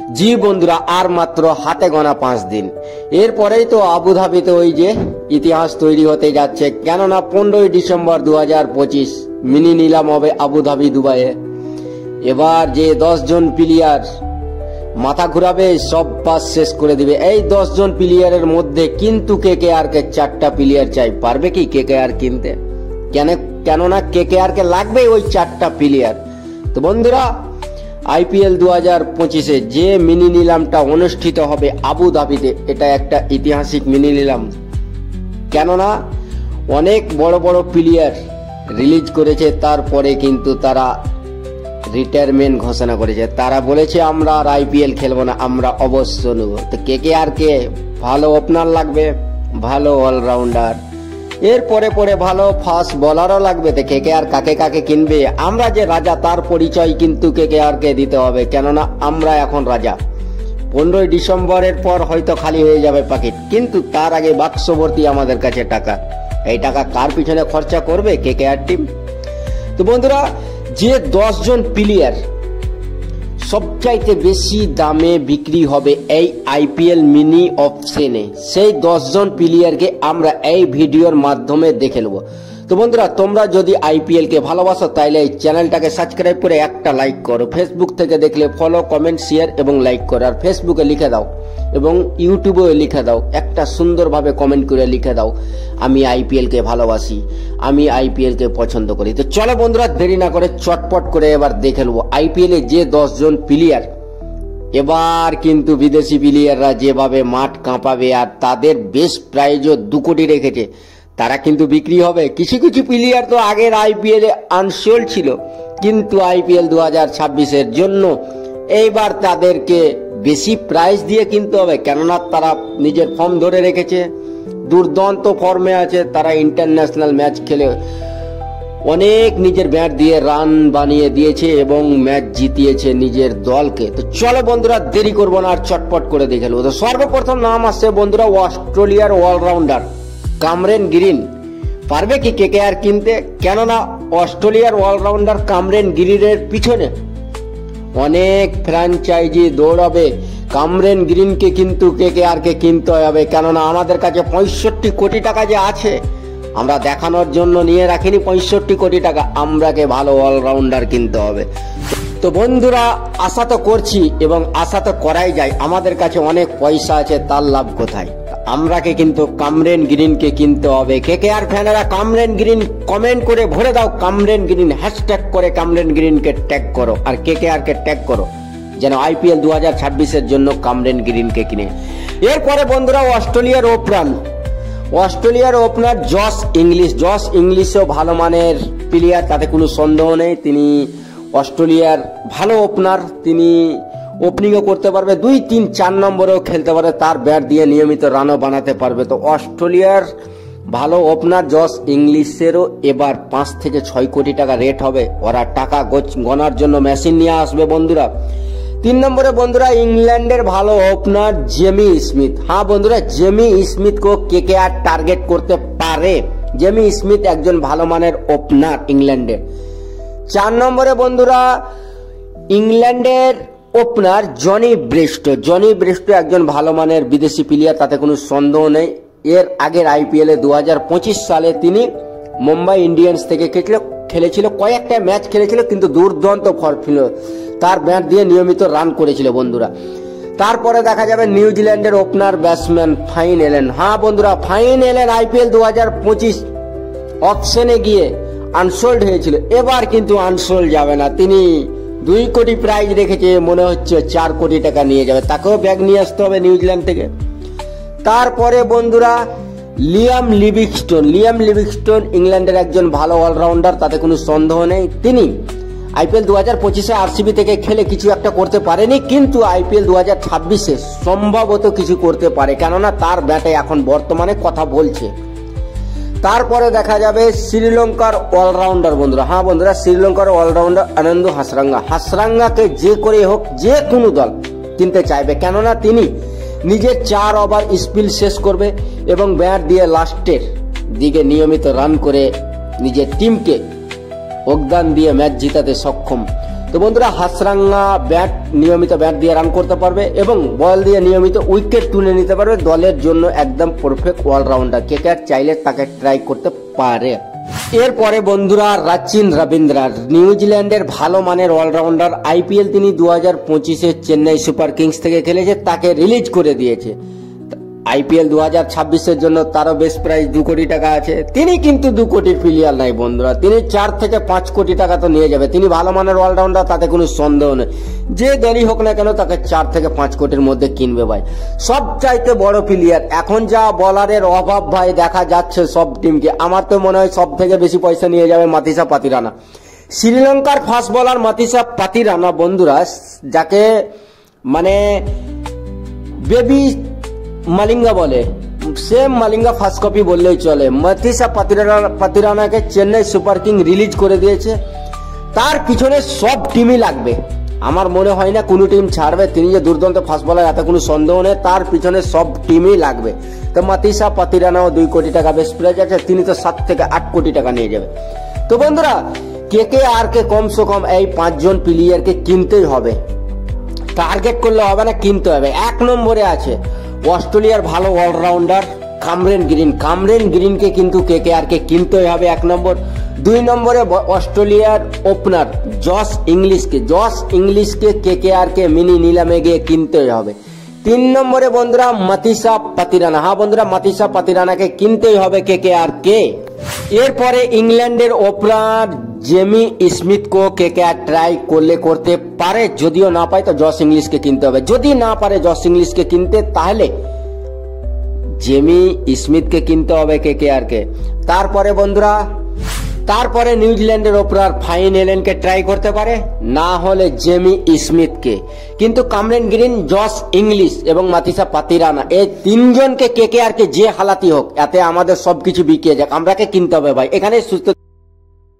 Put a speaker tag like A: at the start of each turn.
A: জি বন্ধুরা, আর মাত্র হাতে গোনা 5 দিন, এরপরেই তো আবুধাবিতে ওই যে ইতিহাস তৈরি হতে যাচ্ছে। কেননা 15ই ডিসেম্বর 2025 মিনি নিলাম হবে আবুধাবি দুবাইয়ে। এবার যে 10 জন প্লেয়ার মাথা ঘুরাবে, সব পাস শেষ করে দিবে। এই 10 জন প্লেয়ারের মধ্যে কিন্তু কেকেআর কে 4টা প্লেয়ার চাই। পারবে কি কেকেআর কিনতে? কেননা কেকেআর কে লাগবে ওই 4টা প্লেয়ার। তো বন্ধুরা, আইপিএল 2025-এ যে মিনি নিলামটা অনুষ্ঠিত হবে আবুধাবিতে, এটা একটা ঐতিহাসিক মিনি নিলাম। কেননা অনেক বড় বড় প্লেয়ার রিলিজ করেছে, তারপরে কিন্তু তারা রিটায়ারমেন্ট ঘোষণা করেছে। তারা বলেছে আমরা আর আইপিএল খেলবো না, আমরা অবশ্য নেব। তো কেকেআর কে ভালো ওপেনার লাগবে, ভালো অলরাউন্ডার, এরপরে পরে ভালো ফাস্ট বোলারও লাগবে। তো কেকেআর কাকে কাকে কিনবে? আমরা যে রাজা তার পরিচয় কিন্তু কেকেআর কে দিতে হবে। কেননা আমরা এখন রাজা। 15ই ডিসেম্বরের পর হয়তো খালি হয়ে যাবে প্যাকেট, কিন্তু তার আগে বাক্স ভর্তি আমাদের কাছে টাকা। এই টাকা কার পিছনে খরচা করবে? KKR team. তো বন্ধুরা, যে 10 জন প্লেয়ার সবচাইতে বেশি দামে বিক্রি হবে এই আইপিএল মিনি অপশনে, সেই 10 জন প্লেয়ারকে আমরা এই ভিডিওর মাধ্যমে দেখে নেব। তো বন্ধুরা, তোমরা যদি আইপিএল কে ভালোবাসো তাহলে এই চ্যানেলটাকে সাবস্ক্রাইব করে একটা লাইক করো। ফেসবুক থেকে দেখলে ফলো, কমেন্ট, শেয়ার এবং লাইক করো। আর ফেসবুকে লিখে দাও এবং ইউটিউবেও লিখে দাও, একটা সুন্দরভাবে কমেন্ট করে লিখে দাও, আমি আইপিএল কে ভালোবাসি, আমি আইপিএল কে পছন্দ করি। তো চলো বন্ধুরা, দেরি না করে চটপট করে এবার দেখে নেবো আইপিএল এ যে 10 জন প্লেয়ার। এবার কিন্তু বিদেশি প্লেয়াররা যেভাবে মাঠ কাঁপাবে, আর তাদের বেস্ট প্রাইজও 2 কোটি রেখেছে, তারা কিন্তু বিক্রি হবে। কিছু কিছু প্লেয়ার তো আগের আইপিএল এ আনসোল্ড ছিল, কিন্তু আইপিএল 2026-এর জন্য এইবার তাদেরকে বেশি প্রাইস দিয়ে কিনতে হবে। কেননা তারা নিজের ফর্ম ধরে রেখেছে, দুর্দান্ত ফর্মে আছে। তারা ইন্টারন্যাশনাল ম্যাচ খেলে অনেক নিজের ব্যাট দিয়ে রান বানিয়ে দিয়েছে এবং ম্যাচ জিতিয়েছে নিজের দলকে। তো চলো বন্ধুরা, দেরি করবো না আর চটপট করে দেখে নেবো। তো সর্বপ্রথম নাম আসছে বন্ধুরা অস্ট্রেলিয়ার অলরাউন্ডার কামরেন গ্রিন। পারবে কি কেকেআর কিনতে? কেননা অস্ট্রেলিয়ার অলরাউন্ডার কামরেন গ্রিনের পিছনে অনেক ফ্র্যাঞ্চাইজি দৌড়াবে। কামরেন গ্রিনকে কিন্তু কেকেআর কে কিনতে হবে। কেননা আমাদের কাছে 65 কোটি টাকা যে আছে, আমরা দেখানোর জন্য নিয়ে রাখিনি 65 কোটি টাকা। আমরাকে ভালো অলরাউন্ডার কিনতে হবে। তো বন্ধুরা, আশা তো করছি এবং আশা তো করাই যায়, আমাদের কাছে অনেক পয়সা আছে, তার লাভ কোথায়? আমরাকে কিন্তু কামরেন গ্রিনকে কিনতে হবে। কেকেআর ফ্যানেরা কামরেন গ্রিন কমেন্ট করে ভরে দাও, কামরেন গ্রিন হ্যাশট্যাগ করে কামরেন গ্রিনকে ট্যাগ করো আর কেকেআর কে ট্যাগ করো, যেন আইপিএল 2026-এর জন্য কামরেন গ্রিনকে কিনে। এরপরে বন্ধুরা, অস্ট্রেলিয়ার ওপেনার জশ ইংলিশও ভালো মানের প্লেয়ার, তাতে কোনো সন্দেহ নেই। তিনি অস্ট্রেলিয়ার ভালো ওপেনার, তিনি ওপেনিংও করতে পারবে, 2, 3, 4 নম্বরেও খেলতে পারবে, তার ব্যাট দিয়ে নিয়মিত রানও বানাতে পারবে। তো অস্ট্রেলিয়ার ভালো ওপেনার জশ ইংলিশেরও এবার 5 থেকে 6 কোটি টাকা রেট হবে। ওরা টাকা গণার জন্য মেশিন নিয়ে আসবে বন্ধুরা। 3 নম্বরে বন্ধুরা, ইংল্যান্ডের ভালো ওপেনার জেমি স্মিথ। হ্যাঁ বন্ধুরা, জেমি স্মিথকে কেকেআর টার্গেট করতে পারে। জেমি স্মিথ একজন ভালো মানের ওপেনার ইংল্যান্ডের। 4 নম্বরে বন্ধুরা, ইংল্যান্ডের ওপেনার জনি ব্রেস্টো একজন ভালো মানের বিদেশি প্লেয়ার, তাতে কোনো সন্দেহ নেই। এর আগের আইপিএল এ 2025 সালে তিনি মুম্বাই ইন্ডিয়ান্স থেকে খেলেছিল, কয়েকটা ম্যাচ খেলেছিল, কিন্তু দুর্দান্ত ফর্ম ছিল, তার ব্যাট দিয়ে নিয়মিত রান করেছিল বন্ধুরা। তারপরে দেখা যাবে নিউজিল্যান্ডের ওপেনার ব্যাটসম্যান ফাইন এলেন। হ্যাঁ বন্ধুরা, ফাইন এলেন আইপিএল 2025 অপশনে গিয়ে আনসোল্ড হয়েছিল, এবার কিন্তু আনসোল্ড যাবে না। তিনি 2 কোটি প্রাইজ রেখেছে, মনে হচ্ছে 4 কোটি টাকা নিয়ে যাবে, তাকেও ব্যাগ নিয়ে আসতে হবে নিউজিল্যান্ড থেকে। তারপরে বন্ধুরা, লিয়াম লিভিংস্টোন ইংল্যান্ডের একজন ভালো অলরাউন্ডার, তাতে কোনো সন্দেহ নেই। তিনি আইপিএল 2025-এ আরসিবি থেকে খেলে কিছু একটা করতে পারেনি, কিন্তু আইপিএল 2026-এ সম্ভবত কিছু করতে পারে, কেননা তার ব্যাটে এখন বর্তমানে কথা বলছে। তারপরে দেখা যাবে শ্রীলঙ্কার অলরাউন্ডার বন্ধুরা। হ্যাঁ বন্ধুরা, শ্রীলঙ্কার অলরাউন্ডার আনন্দ হাসরাঙ্গাকে যে করে হোক যে কোনো দল কিনতে চাইবে। কেননা তিনি নিজের 4 ওভার স্পিল শেষ করবে এবং ব্যাট দিয়ে লাস্টের দিকে নিয়মিত রান করে নিজের টিমকে অবদান দিয়ে ম্যাচ জিতাতে সক্ষম। তো তো বন্ধুরা হাসরাঙ্গা ব্যাট নিয়মিত ব্যাট দিয়ে রান করতে পারবে এবং বল দিয়ে নিয়মিত উইকেট তুলে নিতে পারবে। দলের জন্য একদম পারফেক্ট অলরাউন্ডার। কেকেআর চাইলে তাকে ট্রাই করতে পারে। এরপরে বন্ধুরা রাচিন রবীন্দ্রা, নিউজিল্যান্ডের ভালো মানের অলরাউন্ডার। আইপিএল তিনি 2025-এ চেন্নাই সুপার কিংস থেকে খেলেছে, তাকে রিলিজ করে দিয়েছে। আইপিএল 2026-এর জন্য তারও বেশ প্রাইস 2 কোটি টাকা আছে। তিনি কিন্তু 2 কোটির প্লেয়ার নাই বন্ধুরা, তিনি 4 থেকে 5 কোটি টাকা তো নিয়ে যাবে। তিনি ভালো মানের অলরাউন্ডার, তাতে কোনো সন্দেহ নেই। যে দলই হোক না কেন তাকে 4 থেকে 5 কোটির মধ্যে কিনবে ভাই। সব চাইতে বড় প্লেয়ার। এখন যা বলারের অভাব ভাই দেখা যাচ্ছে সব টিমকে, আমার তো মনে হয় সব থেকে বেশি পয়সা নিয়ে যাবে মাতিসা পাতিরানা। শ্রীলঙ্কার ফাস্ট বলার মাতিসা পাতিরানা বন্ধুরা, যাকে মানে বেবি মালিঙ্গা বলে, সেম মালিঙ্গা ফার্স্ট কপি বললেই চলে। মাতিসা পাতিরানাকে চেন্নাই সুপার কিং রিলিজ করে দিয়েছে। তার পিছনে সব টিমই লাগবে, আমার মনে হয় না কোনো টিম ছাড়বে। তিনি যে দুর্দান্ত ফাস্ট বলার এত কোনো সন্দেহ নেই, তার পিছনে সব টিমই লাগবে। তো মাতিসা পাতিরানাও 2 কোটি টাকা বেশ প্রাইস আছে, তিনি তো 7 থেকে 8 কোটি টাকা নিয়ে যাবে। তো বন্ধুরা কেকেআর কে কমসে কম এই 5 জন প্লেয়ারকে কিনতেই হবে। টার্গেট করলে হবে না, কিনতে হবে। 1 নম্বরে আছে অস্ট্রেলিয়ার ভালো অলরাউন্ডার কামরেন গ্রিন। কামরেন গ্রিনকে কিন্তু কেকেআর কে কিনতেই হবে 1 নম্বর। 2 নম্বরে অস্ট্রেলিয়ার ওপেনার জশ ইংলিশকে কেকেআর কে মিনি নিলামে গিয়ে কিনতেই হবে। 3 নম্বরে বন্ধুরা মাতিসা পাতিরানা। হ্যাঁ বন্ধুরা, মাতিসা পাতিরানাকে কিনতেই হবে কেকেআর কে। এরপরে ইংল্যান্ডের ওপেনার জেমি স্মিথ কো কেকেআর ট্রাই করলে করতে পারে, যদিও না পায় তো জশ ইংলিশকে কিনতে হবে। যদি না পারে জশ ইংলিশকে কিনতে, তাহলে জেমি স্মিথকে কিনতে হবে কেকেআর কে। তারপরে বন্ধুরা নিউজিল্যান্ডের ওপেনার ফাইন এলেনকে ট্রাই করতে পারে, না হলে জেমি স্মিথকে। কিন্তু কামরেন গ্রিন, জশ ইংলিশ এবং মাতিসা পাতিরানা এই 3 জনকে কেকেআর কে যে হালাতি হোক, এতে আমাদের সবকিছু বিকিয়ে যাক, আমরাকে কিনতে হবে ভাই। এখানে সুস্থ।